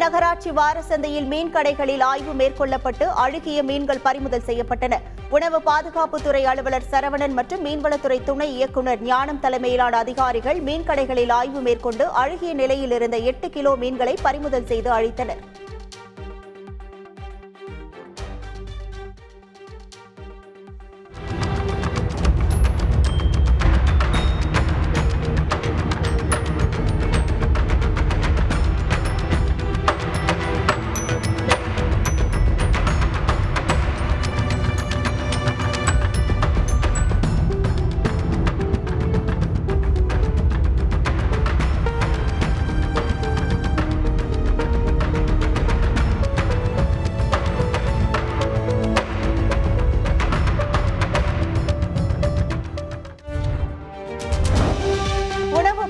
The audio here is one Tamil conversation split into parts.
நகராட்சி வார சந்தையில் மீன் கடைகளில் ஆய்வு மேற்கொள்ளப்பட்டு அழுகிய மீன்கள் பறிமுதல் செய்யப்பட்டன. உணவு பாதுகாப்புத்துறை அலுவலர் சரவணன் மற்றும் மீன்வளத்துறை துணை இயக்குநர் ஞானம் தலைமையிலான அதிகாரிகள் மீன் கடைகளில் ஆய்வு மேற்கொண்டு அழுகிய நிலையில் இருந்த 8 கிலோ மீன்களை பறிமுதல் செய்து அழித்தனர்.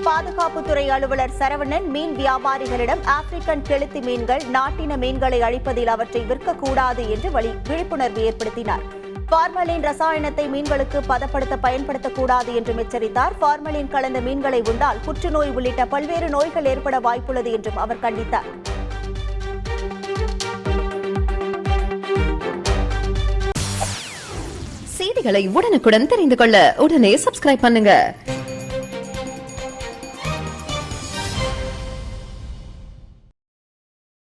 பாதுகாப்புத்துறை அலுவலர் சரவணன் மீன் வியாபாரிகளிடம் ஆப்பிரிக்கன் கெளுத்தி மீன்கள், நாட்டின மீன்களை அழிப்பதில் அவற்றை விற்கக்கூடாது என்று விழிப்புணர்வு ஏற்படுத்தினார். பார்மலின் ரசாயனத்தை மீன்களுக்கு பதப்படுத்த பயன்படுத்தக்கூடாது என்றும் எச்சரித்தார். பார்மலின் கலந்த மீன்களை உண்டால் புற்றுநோய் உள்ளிட்ட பல்வேறு நோய்கள் ஏற்பட வாய்ப்புள்ளது என்றும் அவர் கண்டித்தார். செய்திகளை உடனுக்குடன் தெரிந்து கொள்ள உடனே சப்ஸ்கிரைப் பண்ணுங்க.